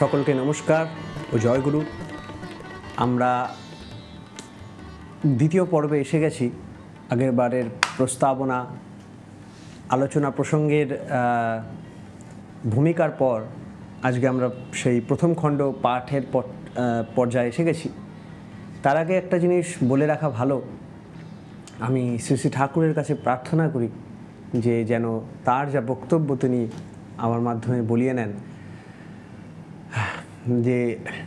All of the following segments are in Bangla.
সকলকে নমস্কার ও জয়গুরু। আমরা দ্বিতীয় পর্বে এসে গেছি। আগের বারের প্রস্তাবনা আলোচনা প্রসঙ্গের ভূমিকার পর আজকে আমরা সেই প্রথম খণ্ড পাঠের পর্যায়ে এসে গেছি। তার আগে একটা জিনিস বলে রাখা ভালো, আমি শ্রী শ্রী ঠাকুরের কাছে প্রার্থনা করি যে যেন তার যা বক্তব্য তিনি আমার মাধ্যমে বলিয়ে নেন। যে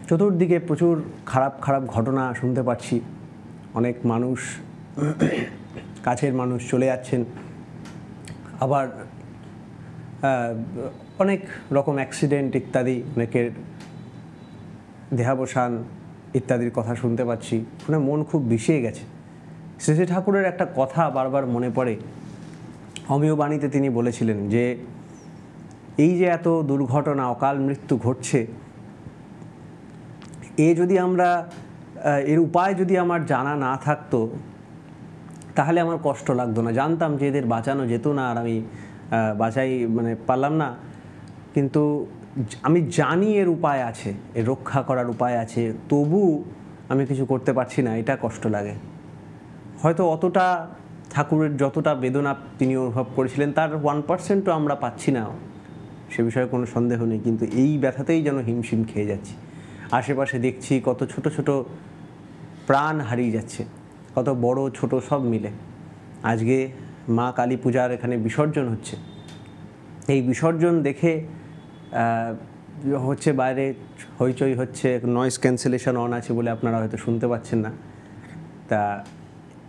চতুর্দিকে প্রচুর খারাপ খারাপ ঘটনা শুনতে পাচ্ছি, অনেক মানুষ, কাছের মানুষ চলে যাচ্ছেন, আবার অনেক রকম অ্যাক্সিডেন্ট ইত্যাদি, অনেকের দেহাবসান ইত্যাদির কথা শুনতে পাচ্ছি, শুনে মন খুব বিষিয়ে গেছে। শ্রী শ্রী ঠাকুরের একটা কথা বারবার মনে পড়ে। অমিয় বাণীতে তিনি বলেছিলেন যে এই যে এত দুর্ঘটনা, অকাল মৃত্যু ঘটছে, এর উপায় যদি আমার জানা না থাকতো তাহলে আমার কষ্ট লাগতো না। জানতাম যে এদের বাঁচানো যেত না, আর আমি পারলাম না, কিন্তু আমি জানি এর উপায় আছে, এর রক্ষা করার উপায় আছে, তবু আমি কিছু করতে পারছি না, এটা কষ্ট লাগে। হয়তো অতটা ঠাকুরের যতটা বেদনা তিনি অনুভব করেছিলেন তার 1%ও আমরা পাচ্ছি না, সে বিষয়ে কোনো সন্দেহ নেই, কিন্তু এই ব্যথাতেই যেন হিমশিম খেয়ে যাচ্ছি। আশেপাশে দেখছি কত ছোট ছোট প্রাণ হারিয়ে যাচ্ছে, কত বড় ছোট সব মিলে। আজকে মা কালী পূজার এখানে বিসর্জন হচ্ছে, এই বিসর্জন দেখে হচ্ছে বাইরে হইচই হচ্ছে, নয়েজ ক্যান্সেলেশন অন আছে বলে আপনারা হয়তো শুনতে পাচ্ছেন না। তা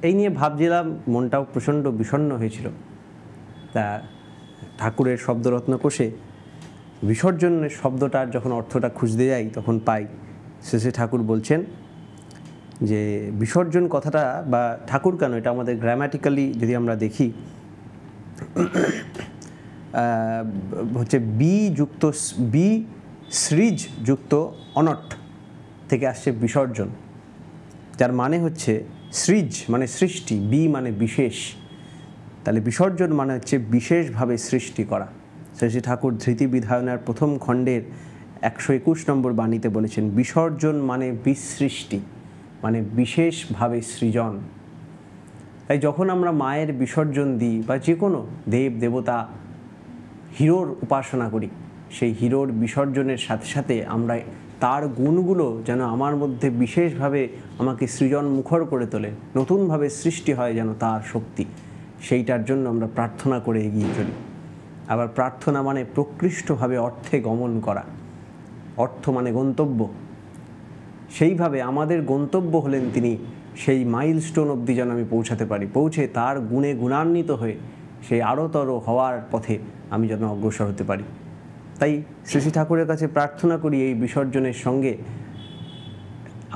এই নিয়ে ভাবছিলাম, মনটাও প্রচণ্ড বিষণ্ণ হয়েছিল। তা ঠাকুরের শব্দরত্ন কোষে বিসর্জনের শব্দটার যখন অর্থটা খুঁজতে যাই তখন পাই শ্রী শ্রী ঠাকুর বলছেন যে বিসর্জন কথাটা, বা ঠাকুর কেন, এটা আমাদের গ্রামাটিক্যালি যদি আমরা দেখি হচ্ছে বি সৃজ যুক্ত অনট থেকে আসছে বিসর্জন, যার মানে হচ্ছে সৃজ মানে সৃষ্টি, বি মানে বিশেষ, তাহলে বিসর্জন মানে হচ্ছে বিশেষভাবে সৃষ্টি করা। শ্রী শ্রী ঠাকুর ধৃতি বিধায়নের প্রথম খণ্ডের 121 নম্বর বাণীতে বলেছেন বিসর্জন মানে বিসৃষ্টি, মানে বিশেষভাবে সৃজন। তাই যখন আমরা মায়ের বিসর্জন দিই বা যে কোনো দেব দেবতা হিরোর উপাসনা করি, সেই হিরোর বিসর্জনের সাথে সাথে আমরা তার গুণগুলো যেন আমার মধ্যে বিশেষভাবে আমাকে সৃজন মুখর করে তোলে, নতুনভাবে সৃষ্টি হয় যেন তার শক্তি, সেইটার জন্য আমরা প্রার্থনা করে এগিয়ে চলি। আবার প্রার্থনা মানে প্রকৃষ্টভাবে অর্থে গমন করা, অর্থ মানে গন্তব্য। সেইভাবে আমাদের গন্তব্য হলেন তিনি, সেই মাইলস্টোন অবধি যেন আমি পৌঁছাতে পারি, পৌঁছে তার গুণে গুণান্বিত হয়ে সেই আরোতর হওয়ার পথে আমি যেন অগ্রসর হতে পারি। তাই শ্রী শ্রী ঠাকুরের কাছে প্রার্থনা করি এই বিসর্জনের সঙ্গে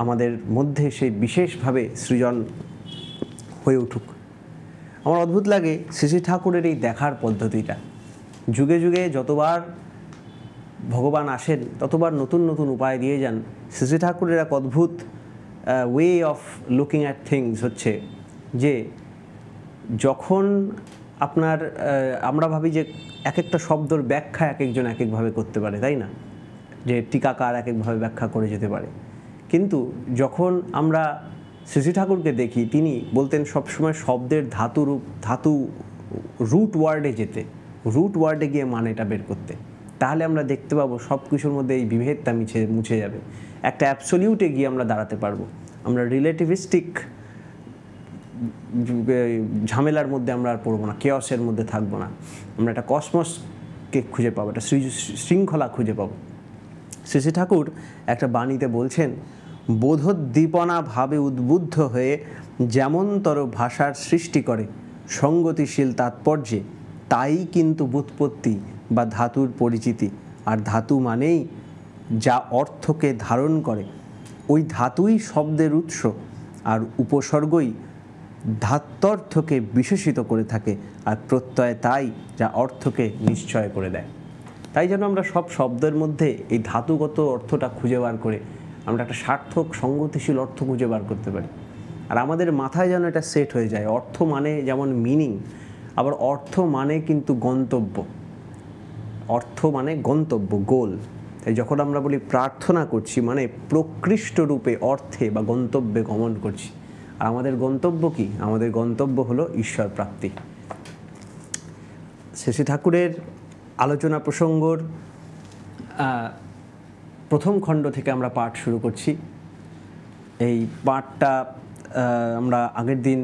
আমাদের মধ্যে সেই বিশেষভাবে সৃজন হয়ে উঠুক। আমার অদ্ভুত লাগে শ্রী শ্রী ঠাকুরের এই দেখার পদ্ধতিটা। যুগে যুগে যতবার ভগবান আসেন ততবার নতুন নতুন উপায় দিয়ে যান। শ্রী শ্রী ঠাকুরের এক অদ্ভুত way of looking at things হচ্ছে যে যখন আমরা ভাবি যে এক একটা শব্দর ব্যাখ্যা এক একজন এক একভাবে করতে পারে, তাই না? যে টিকাকার এক একভাবে ব্যাখ্যা করে যেতে পারে, কিন্তু যখন আমরা শ্রী শ্রী ঠাকুরকে দেখি, তিনি বলতেন সবসময় শব্দের ধাতু রুট ওয়ার্ডে যেতে, রুট ওয়ার্ডে গিয়ে মানেটা বের করতে। তাহলে আমরা দেখতে পাবো সব কিছুর মধ্যে এই বিভেদটা মুছে যাবে, একটা অ্যাবসলিউটে গিয়ে আমরা দাঁড়াতে পারবো। আমরা রিলেটিভিস্টিক ঝামেলার মধ্যে আমরা আর পড়বো না, কেয়সের মধ্যে থাকবো না, আমরা একটা কসমসকে খুঁজে পাবো, একটা শৃঙ্খলা খুঁজে পাবো। শ্রী শ্রী ঠাকুর একটা বাণীতে বলছেন বোধোদ্দীপনা ভাবে উদ্বুদ্ধ হয়ে যেমনতর ভাষার সৃষ্টি করে সঙ্গতিশীল তাৎপর্যে, তাই কিন্তু ব্যুৎপত্তি বা ধাতুর পরিচিতি। আর ধাতু মানেই যা অর্থকে ধারণ করে, ওই ধাতুই শব্দের উৎস, আর উপসর্গই ধাত্বর্থকে বিশেষিত করে থাকে, আর প্রত্যয় তাই যা অর্থকে নিশ্চয় করে দেয়। তাই যেন আমরা সব শব্দের মধ্যে এই ধাতুগত অর্থটা খুঁজে বার করে আমরা একটা সার্থক সঙ্গতিশীল অর্থ খুঁজে বার করতে পারি। আর আমাদের মাথায় যেন এটা সেট হয়ে যায়, অর্থ মানে যেমন মিনিং, আবার অর্থ মানে কিন্তু গন্তব্য, অর্থ মানে গন্তব্য, গোল। তাই যখন আমরা বলি প্রার্থনা করছি মানে প্রকৃষ্ট রূপে অর্থে বা গন্তব্যে গমন করছি। আর আমাদের গন্তব্য কি? আমাদের গন্তব্য হলো ঈশ্বর প্রাপ্তি। শ্রী ঠাকুরের আলোচনা প্রসঙ্গর প্রথম খণ্ড থেকে আমরা পাঠ শুরু করছি। এই পাঠটা আমরা আগের দিন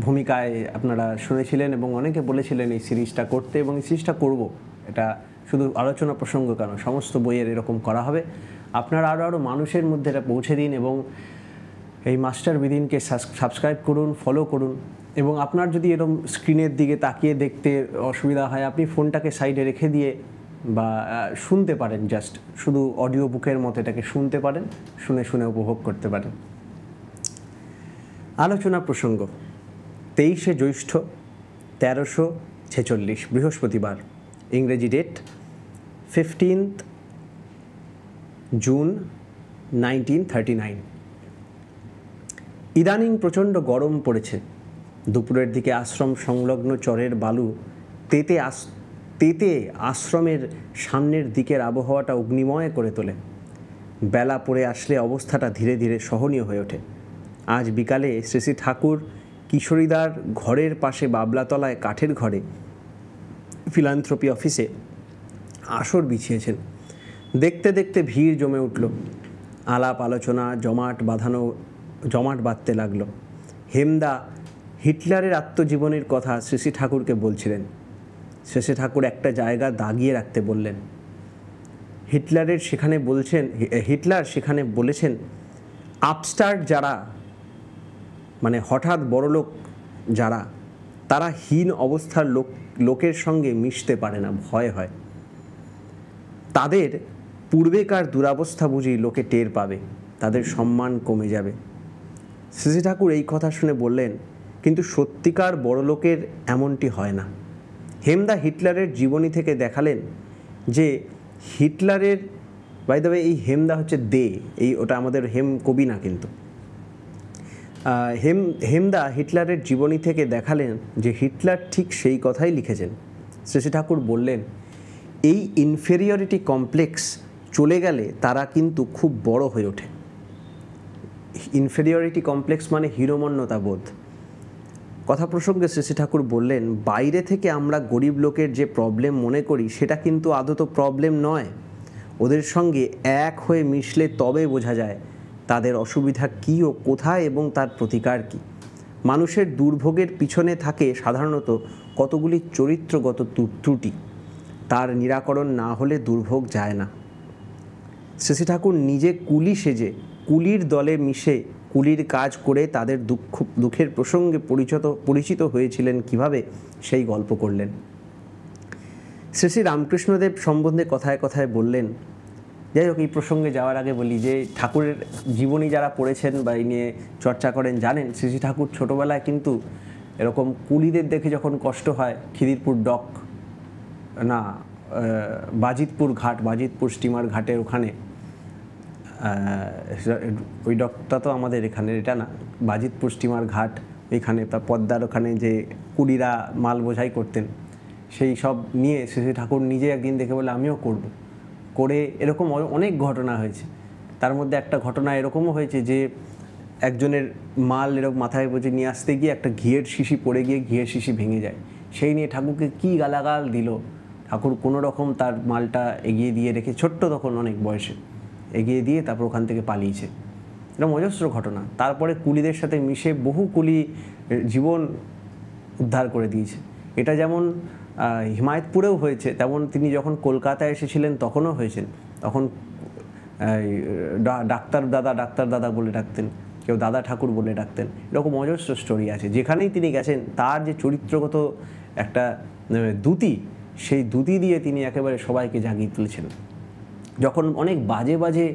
ভূমিকায় আপনারা শুনেছিলেন এবং অনেকে বলেছিলেন এই সিরিজটা করতে, এবং এই সিরিজটা করব। এটা শুধু আলোচনা প্রসঙ্গ কেন, সমস্ত বইয়ের এরকম করা হবে। আপনারা আরও মানুষের মধ্যে এটা পৌঁছে দিন এবং এই মাস্টার বিদিনকে সাবস্ক্রাইব করুন, ফলো করুন। এবং আপনার যদি এরকম স্ক্রিনের দিকে তাকিয়ে দেখতে অসুবিধা হয়, আপনি ফোনটাকে সাইডে রেখে দিয়ে বা শুনতে পারেন, জাস্ট শুধু অডিও বুকের মতো এটাকে শুনতে পারেন, শুনে শুনে উপভোগ করতে পারেন। আলোচনা প্রসঙ্গ 23শে জ্যৈষ্ঠ 1346 বৃহস্পতিবার, ইংরেজি ডেট 15th জুন 1939। ইদানিং প্রচণ্ড গরম পড়েছে। দুপুরের দিকে আশ্রম সংলগ্ন চরের বালু তেতে আশ্রমের সামনের দিকের আবহাওয়াটা অগ্নিময় করে তোলে। বেলা পড়ে আসলে অবস্থাটা ধীরে ধীরে সহনীয় হয়ে ওঠে। আজ বিকালে শ্রী ঠাকুর কিশোরীদার ঘরের পাশে বাবলাতলায় কাঠের ঘরে ফিলান্থ্রপি অফিসে আসর বিছিয়েছেন। দেখতে দেখতে ভিড় জমে উঠল। আলাপ আলোচনা জমাট বাঁধতে লাগলো। হেমদা হিটলারের আত্মজীবনীর কথা শ্রী ঠাকুরকে বলছিলেন। শ্রী ঠাকুর একটা জায়গা দাগিয়ে রাখতে বললেন। হিটলার সেখানে বলেছেন, আপস্টার্ট যারা, মানে হঠাৎ বড়লোক যারা, তারা হীন অবস্থার লোকের সঙ্গে মিশতে পারে না, ভয় হয়। তাদের পূর্বেকার দুরাবস্থা বুঝি লোকে টের পাবে, তাদের সম্মান কমে যাবে। শ্রী ঠাকুর এই কথা শুনে বললেন, কিন্তু সত্যিকার বড়লোকের এমনটি হয় না। হেমদা হিটলারের জীবনী থেকে দেখালেন যে হিটলারের, বাই দ্য ওয়ে এই হেমদা হচ্ছে ওটা আমাদের হেম কবি না, কিন্তু হেমদা হিটলারের জীবনী থেকে দেখালেন যে হিটলার ঠিক সেই কথাই লিখেছেন। শ্রী ঠাকুর বললেন, এই ইনফেরিয়রিটি কমপ্লেক্স চলে গেলে তারা কিন্তু খুব বড় হয়ে ওঠে। ইনফেরিয়রিটি কমপ্লেক্স মানে হীনমন্যতা বোধ। কথা প্রসঙ্গে শ্রী ঠাকুর বললেন, বাইরে থেকে আমরা গরিব লোকের যে প্রবলেম মনে করি সেটা কিন্তু আদত প্রবলেম নয়। ওদের সঙ্গে এক হয়ে মিশলে তবে বোঝা যায় তাদের অসুবিধা কী ও কোথায় এবং তার প্রতিকার কী। মানুষের দুর্ভোগের পিছনে থাকে সাধারণত কতগুলি চরিত্রগত ত্রুটি, তার নিরাকরণ না হলে দুর্ভোগ যায় না। শ্রী ঠাকুর নিজে কুলি সেজে কুলির দলে মিশে কুলির কাজ করে তাদের দুঃখের প্রসঙ্গে পরিচিত হয়েছিলেন কিভাবে, সেই গল্প করলেন। শ্রী রামকৃষ্ণদেব সম্বন্ধে কথায় কথায় বললেন। যাই হোক, এই প্রসঙ্গে যাওয়ার আগে বলি যে ঠাকুরের জীবনী যারা পড়েছেন বা এই নিয়ে চর্চা করেন জানেন, শ্রী ঠাকুর ছোটোবেলায় কিন্তু এরকম কুলিদের দেখে যখন কষ্ট হয়, খিদিরপুর বাজিতপুর স্টিমার ঘাটের ওখানে, ওই ডকটা তো আমাদের এখানে, এটা না, বাজিতপুর স্টিমার ঘাট, ওইখানে পদ্মার ওখানে যে কুলিরা মাল বোঝাই করতেন, সেই সব নিয়ে শ্রী ঠাকুর নিজে একদিন দেখে বলে আমিও করব। করে এরকম অনেক ঘটনা হয়েছে। তার মধ্যে একটা ঘটনা এরকমও হয়েছে যে একজনের মাল এরকম মাথায় বোঝে নিয়ে আসতে গিয়ে একটা ঘিয়ের শিশি পড়ে গিয়ে ঘিয়ের শিশি ভেঙে যায়। সেই নিয়ে ঠাকুরকে কী গালাগাল দিল। ঠাকুর কোনো রকম তার মালটা এগিয়ে দিয়ে রেখে, ছোট্ট তখন অনেক বয়সে, এগিয়ে দিয়ে তারপর ওখান থেকে পালিয়েছে। এটা অজস্র ঘটনা। তারপরে কুলিদের সাথে মিশে বহু কুলি জীবন উদ্ধার করে দিয়েছে। এটা যেমন হিমায়তপুরেও হয়েছে, তেমন তিনি যখন কলকাতায় এসেছিলেন তখনও হয়েছেন। তখন ডাক্তার দাদা বলে ডাকতেন, কেউ দাদা ঠাকুর বলে ডাকতেন। এরকম অজস্র স্টোরি আছে। যেখানেই তিনি গেছেন তার যে চরিত্রগত একটা দ্যুতি, সেই দ্যুতি দিয়ে তিনি একেবারে সবাইকে জাগিয়ে তুলেছেন। যখন অনেক বাজে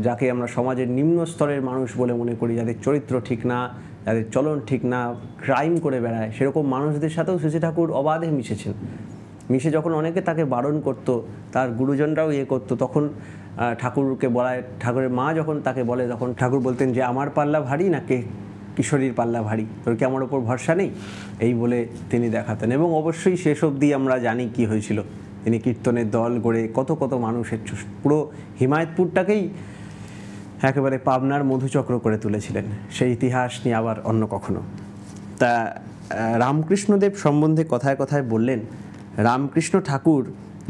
যাকে আমরা সমাজের নিম্ন স্তরের মানুষ বলে মনে করি, যাদের চরিত্র ঠিক না, যাদের চলন ঠিক না, ক্রাইম করে বেড়ায়, সেরকম মানুষদের সাথেও শ্রী ঠাকুর অবাধে মিশেছেন। মিশে যখন অনেকে তাকে বারণ করতো, তার গুরুজনরাও করতো, তখন ঠাকুরকে বলায়, ঠাকুরের মা যখন তাকে বলে, তখন ঠাকুর বলতেন যে আমার পাল্লা ভারী না কিশোরীর পাল্লা ভারী, তোর কি আমার ওপর ভরসা নেই, এই বলে তিনি দেখাতেন। এবং অবশ্যই শেষ অবধি আমরা জানি কি হয়েছিল। তিনি কীর্তনের দল গড়ে কত কত মানুষের পুরো হিমায়তপুরটাকেই একেবারে পাবনার মধুচক্র করে তুলেছিলেন। সেই ইতিহাস নিয়ে আবার অন্য কখনো। তা রামকৃষ্ণদেব সম্বন্ধে কথায় কথায় বললেন, রামকৃষ্ণ ঠাকুর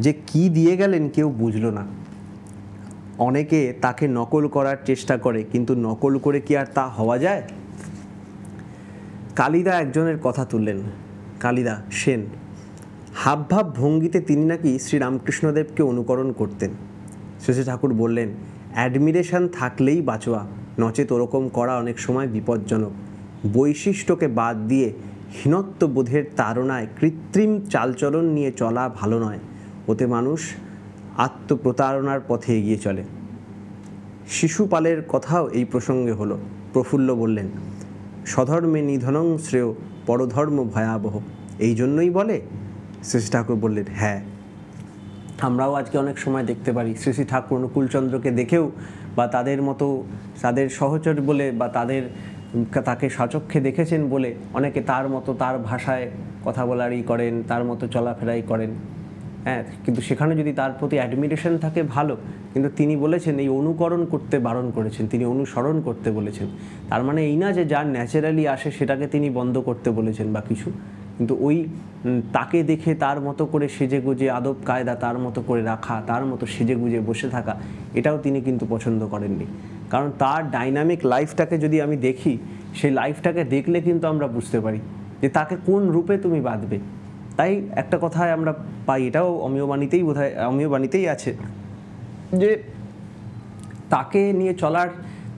যে কি দিয়ে গেলেন কেউ বুঝল না। অনেকে তাকে নকল করার চেষ্টা করে, কিন্তু নকল করে কি আর তা হওয়া যায়? কালিদা একজনের কথা তুললেন, কালিদা সেন। হাবভাব ভঙ্গিতে তিনি নাকি শ্রীরামকৃষ্ণদেবকে অনুকরণ করতেন। শ্রী ঠাকুর বললেন, অ্যাডমিরেশন থাকলেই বাঁচোয়া, নচেত ওরকম করা অনেক সময় বিপজ্জনক। বৈশিষ্ট্যকে বাদ দিয়ে হীনত্ববোধের তাড়নায় কৃত্রিম চালচলন নিয়ে চলা ভালো নয়, ওতে মানুষ আত্মপ্রতারণার পথে এগিয়ে চলে। শিশুপালের কথাও এই প্রসঙ্গে হলো। প্রফুল্ল বললেন, স্বধর্মে নিধনং শ্রেয়, পরধর্ম ভয়াবহ। এই জন্যই বলে? শ্রী ঠাকুর বললেন, হ্যাঁ। আমরাও আজকে অনেক সময় দেখতে পারি শ্রী শ্রী ঠাকুর অনুকূলচন্দ্রকে দেখেও বা তাদের মতো তাদের সহচর বলে বা তাকে সচক্ষে দেখেছেন বলে অনেকে তার মতো তার ভাষায় কথা বলারই করেন, তার মতো চলাফেরাই করেন। হ্যাঁ, কিন্তু সেখানে যদি তার প্রতি অ্যাডমিরেশন থাকে ভালো, কিন্তু তিনি বলেছেন এই অনুকরণ করতে বারণ করেছেন, তিনি অনুসরণ করতে বলেছেন। তার মানে এই না যে যার ন্যাচারালি আসে সেটাকে তিনি বন্ধ করতে বলেছেন বা কিছু, কিন্তু ওই তাকে দেখে তার মতো করে সেজে গুজে আদব কায়দা তার মতো করে রাখা, তার মতো সেজে গুজে বসে থাকা, এটাও তিনি কিন্তু পছন্দ করেননি। কারণ তার ডাইনামিক লাইফটাকে যদি আমি দেখি, সেই লাইফটাকে দেখলে কিন্তু আমরা বুঝতে পারি যে তাকে কোন রূপে তুমি বাঁধবে। তাই একটা কথায় আমরা পাই, এটাও অমীয়বাণীতেই বোধহয়, অমীয়বাণীতেই আছে, যে তাকে নিয়ে চলার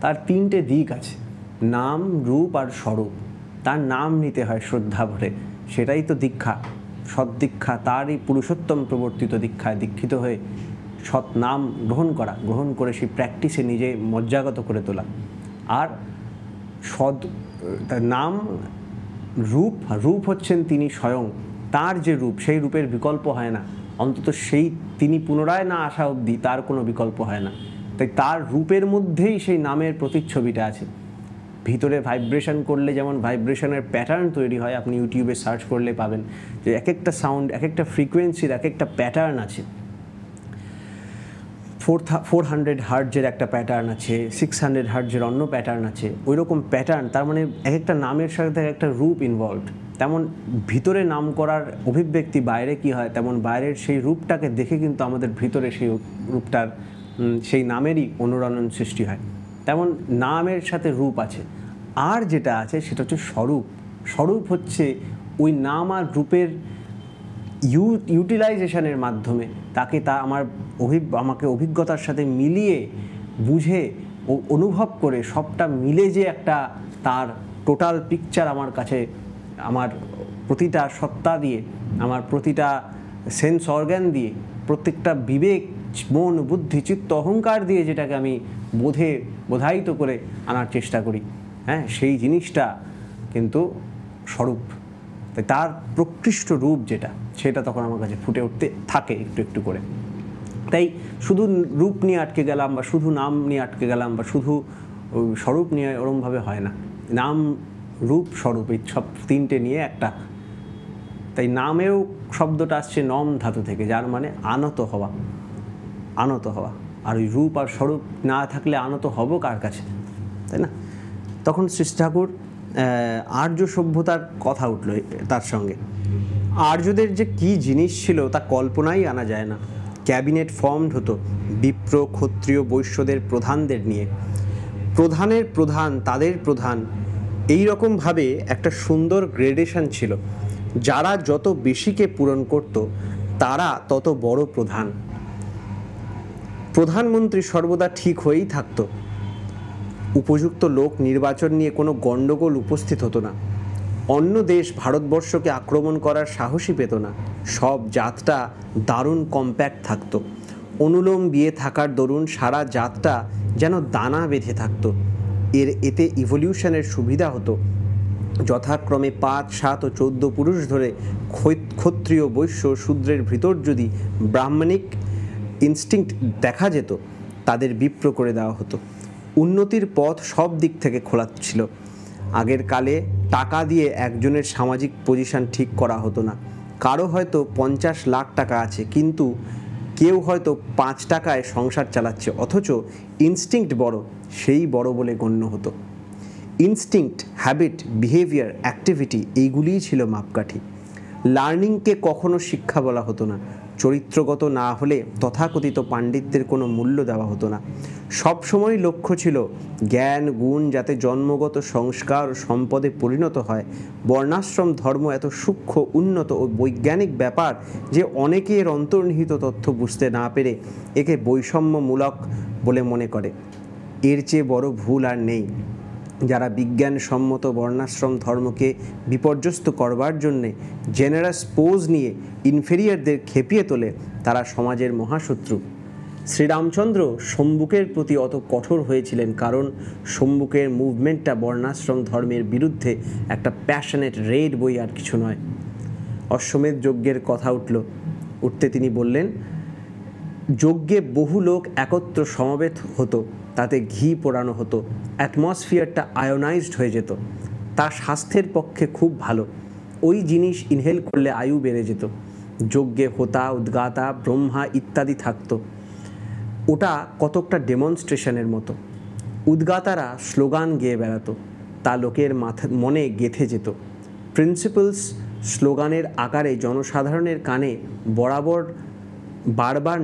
তার তিনটে দিক আছে, নাম, রূপ আর স্বরূপ। তার নাম নিতে হয় শ্রদ্ধা ভরে, সেটাই তো দীক্ষা, সদ্দীক্ষা। তারই পুরুষোত্তম প্রবর্তিত দীক্ষায় দীক্ষিত হয়ে সৎ নাম গ্রহণ করে সেই প্র্যাকটিসে নিজে মজ্জাগত করে তোলা। আর নাম, রূপ হচ্ছেন তিনি স্বয়ং। তার যে রূপ, সেই রূপের বিকল্প হয় না, অন্তত সেই তিনি পুনরায় না আসা অবধি তার কোনো বিকল্প হয় না। তাই তার রূপের মধ্যেই সেই নামের প্রতিচ্ছবিটা আছে। ভিতরে ভাইব্রেশন করলে যেমন ভাইব্রেশনের প্যাটার্ন তৈরি হয়, আপনি ইউটিউবে সার্চ করলে পাবেন যে এক একটা সাউন্ড, এক একটা ফ্রিকোয়েন্সির এক একটা প্যাটার্ন আছে। 400 হার্টজের একটা প্যাটার্ন আছে, 600 হার্টজের অন্য প্যাটার্ন আছে। ওই রকম প্যাটার্ন, তার মানে এক একটা নামের সাথে একটা রূপ ইনভলভড। তেমন ভিতরে নাম করার অভিব্যক্তি বাইরে কি হয়, তেমন বাইরের সেই রূপটাকে দেখে কিন্তু আমাদের ভিতরে সেই রূপটার, সেই নামেরই অনুরণন সৃষ্টি হয়। তেমন নামের সাথে রূপ আছে। আর যেটা আছে সেটা হচ্ছে স্বরূপ। স্বরূপ হচ্ছে ওই নাম আর রূপের ইউটিলাইজেশনের মাধ্যমে তাকে আমাকে অভিজ্ঞতার সাথে মিলিয়ে বুঝে ও অনুভব করে সবটা মিলে যে একটা তার টোটাল পিকচার আমার কাছে, আমার প্রতিটা সত্তা দিয়ে, আমার প্রতিটা সেন্স অর্গান দিয়ে, প্রত্যেকটা বিবেক, মন, বুদ্ধি, চিত্ত, অহংকার দিয়ে যেটাকে আমি বোধায়িত করে আনার চেষ্টা করি, হ্যাঁ, সেই জিনিসটা কিন্তু স্বরূপ। তাই তার প্রকৃষ্ট রূপ যেটা, সেটা তখন আমার কাছে ফুটে উঠতে থাকে একটু একটু করে। তাই শুধু রূপ নিয়ে আটকে গেলাম বা শুধু নাম নিয়ে আটকে গেলাম বা শুধু স্বরূপ নিয়ে ওরমভাবে হয় না। নাম, রূপ, স্বরূপ, এই সব তিনটে নিয়ে একটা। তাই নামেও শব্দটা আসছে নম ধাতু থেকে, যার মানে আনত হওয়া, আনত হওয়া। আর ওই রূপ আর স্বরূপ না থাকলে আনত হব কার কাছে, তাই না? তখন শ্রী ঠাকুর আর্য সভ্যতার কথা উঠল তার সঙ্গে। আর্যদের যে কি জিনিস ছিল তা কল্পনাই আনা যায় না। ক্যাবিনেট ফর্মড হতো বিপ্র, ক্ষত্রিয়, বৈশ্যদের প্রধানদের নিয়ে। প্রধানের প্রধান, তাদের প্রধান, এই রকমভাবে একটা সুন্দর গ্রেডেশন ছিল। যারা যত বেশিকে পূরণ করত তারা তত বড় প্রধান। প্রধানমন্ত্রী সর্বদা ঠিক হয়েই থাকতো। উপযুক্ত লোক নির্বাচন নিয়ে কোনো গণ্ডগোল উপস্থিত হতো না। অন্য দেশ ভারতবর্ষকে আক্রমণ করার সাহসই পেত না। সব জাতটা দারুণ কম্প্যাক্ট থাকতো। অনুলোম বিয়ে থাকার দরুন সারা জাতটা যেন দানা বেঁধে থাকতো। এতে ইভলিউশনের সুবিধা হতো। যথাক্রমে 5, 7 ও 14 পুরুষ ধরে ক্ষত্রিয়, বৈশ্য, শূদ্রের ভিতর যদি ব্রাহ্মণিক ইনস্টিংক্ট দেখা যেত, তাদের বিপ্র করে দেওয়া হতো। উন্নতির পথ সব দিক থেকে খোলা ছিল। আগের কালে টাকা দিয়ে একজনের সামাজিক পজিশন ঠিক করা হতো না, কারো হয়তো 50 লাখ টাকা আছে, কিন্তু কেউ হয়তো 5 টাকায় সংসার চালাচ্ছে, অথচ ইনস্টিংক্ট বড়, সেই বড় বলে গণ্য হতো। ইনস্টিংক্ট, হ্যাবিট, বিহেভিয়ার, অ্যাক্টিভিটি, এইগুলিই ছিল মাপকাঠি। লার্নিংকে কখনো শিক্ষা বলা হতো না। চরিত্রগত না হলে তথাকথিত পাণ্ডিত্যের কোনো মূল্য দেওয়া হতো না। সবসময় লক্ষ্য ছিল জ্ঞান গুণ যাতে জন্মগত সংস্কার ও সম্পদে পরিণত হয়। বর্ণাশ্রম ধর্ম এত সূক্ষ্ম, উন্নত ও বৈজ্ঞানিক ব্যাপার যে অনেকে এর অন্তর্নিহিত তথ্য বুঝতে না পেরে একে বৈষম্যমূলক বলে মনে করে। এর চেয়ে বড় ভুল আর নেই। যারা বিজ্ঞানসম্মত বর্ণাশ্রম ধর্মকে বিপর্যস্ত করবার জন্যে জেনারাস পোজ নিয়ে ইনফেরিয়ারদের খেপিয়ে তোলে, তারা সমাজের মহাশত্রু। শ্রীরামচন্দ্র শম্ভুকের প্রতি অত কঠোর হয়েছিলেন কারণ শম্ভুকের মুভমেন্টটা বর্ণাশ্রম ধর্মের বিরুদ্ধে একটা প্যাশনেট রেড বই, আর কিছু নয়। অশ্বমেধ যজ্ঞের কথা উঠতে তিনি বললেন, যজ্ঞে বহু লোক একত্র সমবেত হতো, তাতে ঘি পোড়ানো হতো, অ্যাটমসফিয়ারটা আয়োনাইজড হয়ে যেত। তা স্বাস্থ্যের পক্ষে খুব ভালো। ওই জিনিস ইনহেল করলে আয়ু বেড়ে যেত। যজ্ঞে হোতা, উদ্গাতা, ব্রহ্মা ইত্যাদি থাকতো। ওটা কতকটা ডেমনস্ট্রেশনের মতো। উদ্গাতারা স্লোগান গেয়ে বেড়াতো, তা লোকের মনে গেঁথে যেত। প্রিন্সিপালস স্লোগানের আকারে জনসাধারণের কানে বারবার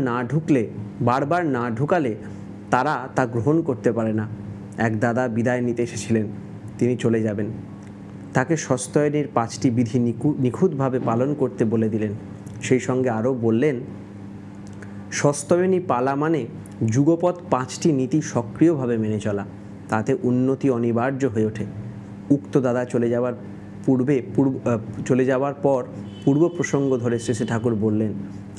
না ঢুকালে তারা তা গ্রহণ করতে পারে না। এক দাদা বিদায় নিতে এসেছিলেন, তিনি চলে যাবেন। তাকে সস্তয়নের 5টি বিধি নিখুঁতভাবে পালন করতে বলে দিলেন। সেই সঙ্গে আরও বললেন, সস্তয়নী পালা মানে যুগপৎ 5টি নীতি সক্রিয়ভাবে মেনে চলা, তাতে উন্নতি অনিবার্য হয়ে ওঠে। উক্ত দাদা চলে যাওয়ার পর পূর্ব প্রসঙ্গ ধরে শ্রী ঠাকুর বললেন,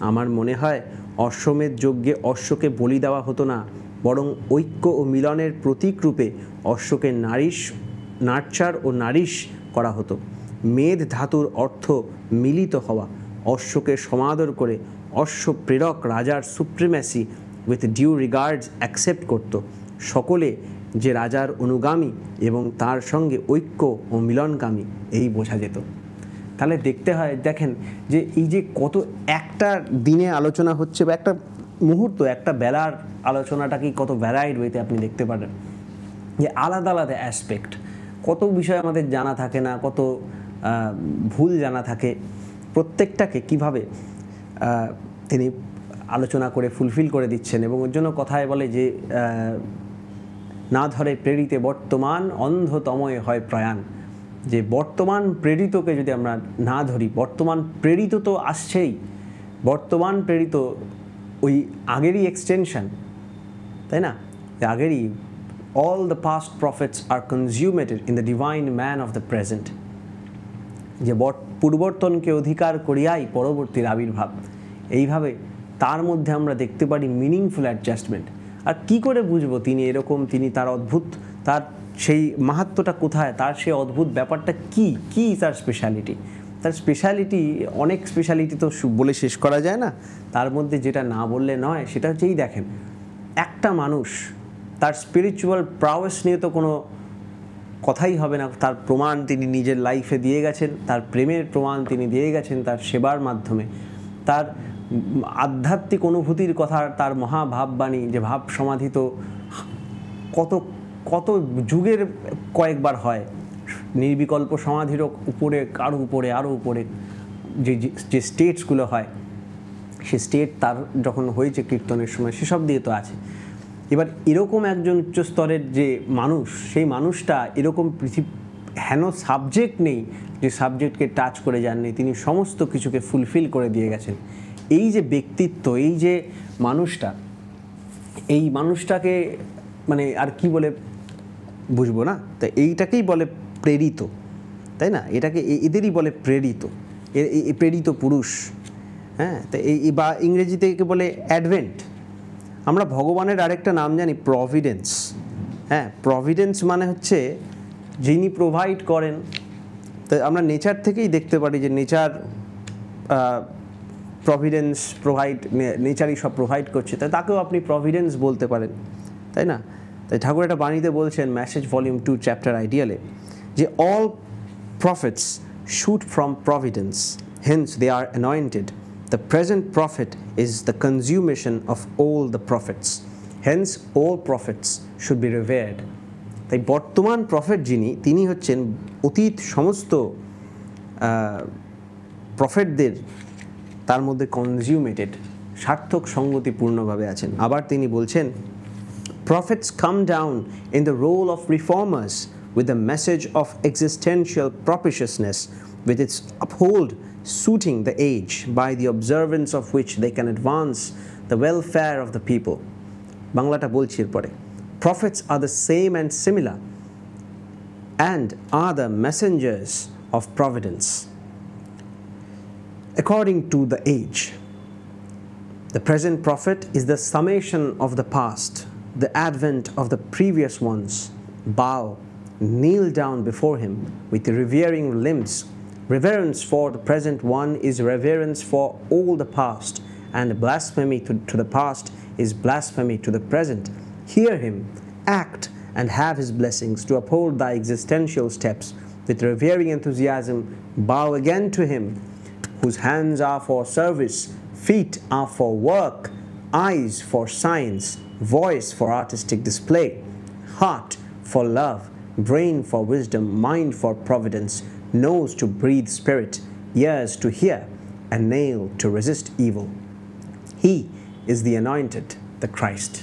আমার মনে হয় অশ্বমেধ যজ্ঞে অশ্বকে বলি দেওয়া হতো না, বরং ঐক্য ও মিলনের প্রতীক রূপে অশ্বকে নার্চার ও নারিশ করা হতো। মেধ ধাতুর অর্থ মিলিত হওয়া। অশ্বকে সমাদর করে অশ্ব প্রেরক রাজার supremacy with due regards accept করত। সকলে যে রাজার অনুগামী এবং তার সঙ্গে ঐক্য ও মিলনকামী, এই বোঝা যেত। তাহলে দেখেন যে এই যে কত একটা দিনে আলোচনা হচ্ছে, বা একটা মুহূর্ত, একটা বেলার আলোচনাটাকে কত ভ্যারাইড ওয়েতে আপনি দেখতে পারেন, যে আলাদা আলাদা অ্যাসপেক্ট, কত বিষয় আমাদের জানা থাকে না, কত ভুল জানা থাকে, প্রত্যেকটাকে কিভাবে তিনি আলোচনা করে ফুলফিল করে দিচ্ছেন। এবং ওর জন্য কথায় বলে যে না ধরে প্রেরিতে বর্তমান, অন্ধতময় হয় প্রয়াণ। যে বর্তমান প্রেরিতকে যদি আমরা না ধরি, বর্তমান প্রেরিত তো আসছেই, বর্তমান প্রেরিত ওই আগেরই এক্সটেনশন, তাই না? আগেরই all the past prophets are consummated in the divine man of the present। যে পূর্বর্তনকে অধিকার করিয়াই পরবর্তীর আবির্ভাব। এইভাবে তার মধ্যে আমরা দেখতে পারি মিনিংফুল অ্যাডজাস্টমেন্ট। আর কি করে বুঝবো তিনি এরকম, তিনি তার অদ্ভুত, তার সেই মাহাত্ম্যটা কোথায়, তার সেই অদ্ভুত ব্যাপারটা কি তার স্পেশালিটি? তার স্পেশালিটি, অনেক স্পেশালিটি তো বলে শেষ করা যায় না। তার মধ্যে যেটা না বললে নয় সেটা হচ্ছেই, দেখেন, একটা মানুষ তার স্পিরিচুয়াল প্রাওয়েস নিয়ে তো কোনো কথাই হবে না। তার প্রমাণ তিনি নিজের লাইফে দিয়ে গেছেন, তার প্রেমের প্রমাণ তিনি দিয়ে গেছেন তার সেবার মাধ্যমে, তার আধ্যাত্মিক অনুভূতির কথা, তার মহাভাববাণী, যে ভাব সমাধিত কত যুগের কয়েকবার হয়, নির্বিকল্প সমাধির উপরে, আরও উপরে যে স্টেটসগুলো হয়, সে স্টেট তার যখন হয়েছে কীর্তনের সময়, সেসব দিয়ে তো আছে। এবার এরকম একজন উচ্চস্তরের যে মানুষ, সেই মানুষটা এরকম হেন সাবজেক্ট নেই যে সাবজেক্টকে টাচ করে যাননি, তিনি সমস্ত কিছুকে ফুলফিল করে দিয়ে গেছেন। এই যে ব্যক্তিত্ব, এই যে মানুষটা, এই মানুষটাকে মানে আর কি বলে বুঝবো না? তা এইটাকেই বলে প্রেরিত, তাই না? এটাকে এদেরই বলে প্রেরিত পুরুষ। হ্যাঁ, তা বা ইংরেজিতে একে বলে অ্যাডভেন্ট। আমরা ভগবানের আরেকটা নাম জানি প্রভিডেন্স। হ্যাঁ, প্রভিডেন্স মানে হচ্ছে যিনি প্রোভাইড করেন। তো আমরা নেচার থেকেই দেখতে পারি যে নেচার প্রভিডেন্স নেচারই সব প্রোভাইড করছে, তাই তাকেও আপনি প্রভিডেন্স বলতে পারেন, তাই না? তাই ঠাকুর একটা বাণীতে বলছেন, মেসেজ ভলিউম 2 চ্যাপ্টার আইডিয়ালে, যে all profits shoot from Providence, hence they are anointed. The present prophet is the consummation of all the prophets. Hence all prophets should be revered. তাই বর্তমান প্রফেট যিনি, তিনি হচ্ছেন অতীত সমস্ত প্রফেটদের তার মধ্যে কনজিউমেটেড, সার্থক সঙ্গতিপূর্ণভাবে আছেন। আবার তিনি বলছেন, prophets come down in the role of reformers with the message of existential propitiousness, with its uphold suiting the age, by the observance of which they can advance the welfare of the people. বাংলাটা বলছি এরপরে। Prophets are the same and similar, and are the messengers of providence. According to the age, the present prophet is the summation of the past, the advent of the previous ones. Bow, kneel down before him with revering limbs. Reverence for the present one is reverence for all the past, and blasphemy to the past is blasphemy to the present. Hear him, act, and have his blessings to uphold thy existential steps. With revering enthusiasm, bow again to him, whose hands are for service, feet are for work, eyes for science, voice for artistic display, heart for love, brain for wisdom, mind for providence, nose to breathe spirit, ears to hear, and nail to resist evil. He is the anointed, the Christ.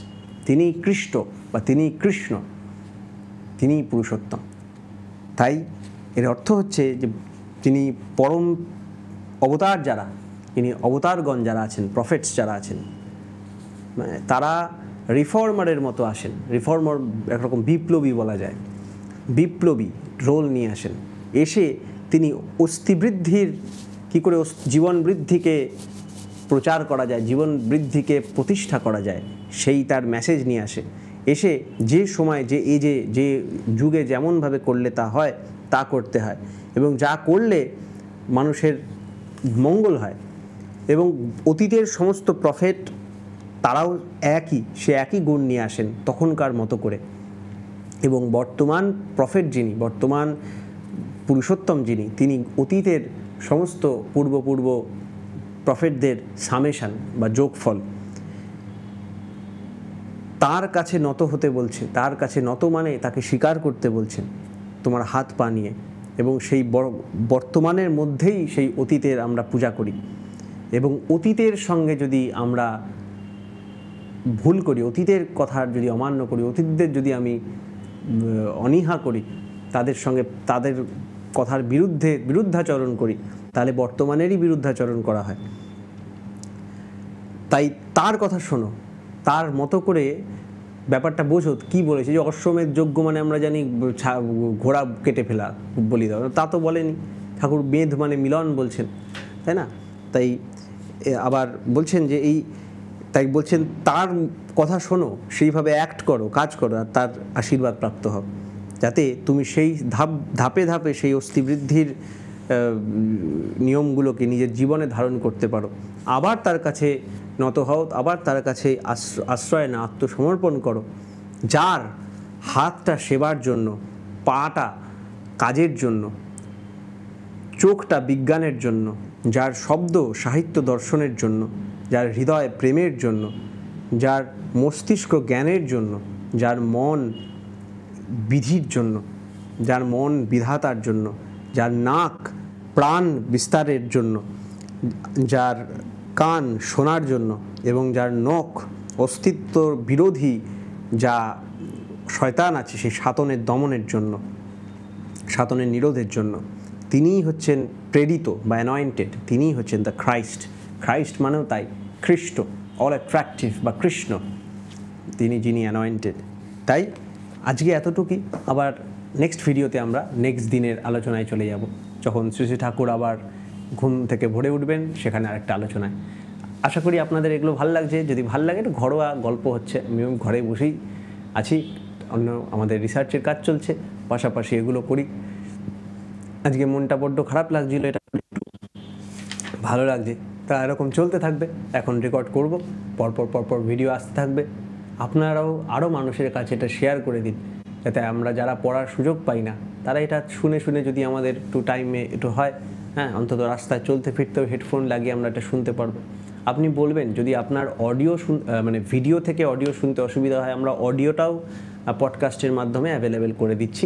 তিনি খ্রিস্ট বা তিনি কৃষ্ণ, তিনি পুরুষোত্তম। তাই এর অর্থ হচ্ছে যে তিনি পরম অবতার, যারা তিনি অবতারগণ যারা আছেন, প্রফেটস যারা আছেন, তারা রিফর্মারের মতো আসেন। রিফর্মার একরকম বিপ্লবী বলা যায়, বিপ্লবী রোল নিয়ে আসেন। এসে তিনি অস্থিবৃদ্ধির, কী করে জীবন বৃদ্ধিকে প্রচার করা যায়, জীবন বৃদ্ধিকে প্রতিষ্ঠা করা যায়, সেই তার মেসেজ নিয়ে আসে। এসে যে সময়, যে এজে, যে যুগে যেমনভাবে করলে তা হয় তা করতে হয়, এবং যা করলে মানুষের মঙ্গল হয়। এবং অতীতের সমস্ত প্রফেট তারাও সে একই গুণ নিয়ে আসেন তখনকার মতো করে। এবং বর্তমান প্রফেট যিনি, বর্তমান পুরুষোত্তম যিনি, তিনি অতীতের সমস্ত পূর্ব প্রফেটদের সামেশান বা যোগফল। তার কাছে নত হতে বলছে, তার কাছে নত মানে তাকে স্বীকার করতে বলছেন তোমার হাত পা নিয়ে। এবং সেই বর্তমানের মধ্যেই সেই অতীতের আমরা পূজা করি। এবং অতীতের সঙ্গে যদি আমরা ভুল করি, অতীতের কথার যদি অমান্য করি, অতীতদের যদি আমি অনীহা করি, তাদের সঙ্গে তাদের কথার বিরুদ্ধাচরণ করি, তাহলে বর্তমানেরই বিরুদ্ধাচরণ করা হয়। তাই তার কথা শোনো, তার মতো করে ব্যাপারটা বোঝো। কি বলেছে যে অশ্বমেধ যজ্ঞ মানে আমরা জানি ঘোড়া কেটে ফেলা, বলি দাও, তা তো বলেনি ঠাকুর। মেধ মানে মিলন বলছেন, তাই না? তাই আবার বলছেন যে তাই বলছেন তার কথা শোনো, সেইভাবে অ্যাক্ট করো, কাজ করো, আর তার আশীর্বাদ প্রাপ্ত হও, যাতে তুমি সেই ধাপে ধাপে সেই অস্থিবৃদ্ধির নিয়মগুলোকে নিজের জীবনে ধারণ করতে পারো। আবার তার কাছে নত হও, আবার তার কাছে আশ্রয় না আত্মসমর্পণ করো, যার হাতটা সেবার জন্য, পাটা কাজের জন্য, চোখটা বিজ্ঞানের জন্য, যার শব্দ সাহিত্য দর্শনের জন্য, যার হৃদয় প্রেমের জন্য, যার মস্তিষ্ক জ্ঞানের জন্য, যার মন বিধির জন্য, যার মন বিধাতার জন্য, যার নাক প্রাণ বিস্তারের জন্য, যার কান শোনার জন্য, এবং যার নখ অস্তিত্ব বিরোধী যা শয়তান আছে সেই সাতনের দমনের জন্য, সাতনের নিরোধের জন্য। তিনিই হচ্ছেন প্রেরিত বা অ্যানয়েন্টেড, তিনিই হচ্ছেন দ্য ক্রাইস্ট। ক্রাইস্ট মানেও তাই খ্রিস্ট, অল অ্যাট্রাকটিভ বা কৃষ্ণ, তিনি যিনি অ্যানয়েন্টেড। তাই আজকে এতটুকুই। আবার নেক্সট ভিডিওতে আমরা নেক্সট দিনের আলোচনায় চলে যাব, যখন শ্রী শ্রী ঠাকুর আবার ঘুম থেকে ভরে উঠবেন, সেখানে আরেকটা আলোচনায়। আশা করি আপনাদের এগুলো ভালো লাগছে। যদি ভালো লাগে, একটু ঘরোয়া গল্প হচ্ছে, আমি ঘরে বসেই আছি, অন্য আমাদের রিসার্চের কাজ চলছে, পাশাপাশি এগুলো করি। আজকে মনটা বড্ড খারাপ লাগছিল, এটা ভালো লাগছে। তা এরকম চলতে থাকবে। এখন রেকর্ড করব, পরপর ভিডিও আসতে থাকবে। আপনারাও আরও মানুষের কাছে এটা শেয়ার করে দিন, যাতে আমরা যারা পড়ার সুযোগ পাই না, তারা এটা শুনে যদি আমাদের একটু টাইমে একটু হয়, হ্যাঁ, অন্তত রাস্তায় চলতে ফিরতেও হেডফোন লাগিয়ে আমরা এটা শুনতে পারবো। আপনি বলবেন যদি আপনার অডিও মানে ভিডিও থেকে অডিও শুনতে অসুবিধা হয়, আমরা অডিওটাও পডকাস্টের মাধ্যমে অ্যাভেলেবেল করে দিচ্ছি,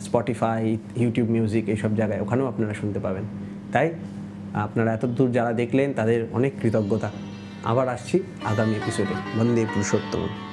স্পটিফাই, ইউটিউব মিউজিক এইসব জায়গায়, ওখানেও আপনারা শুনতে পাবেন। তাই আপনারা এত দূর যারা দেখলেন তাদের অনেক কৃতজ্ঞতা। আবার আসছি আগামী এপিসোডে। বন্দে পুরুষোত্তম।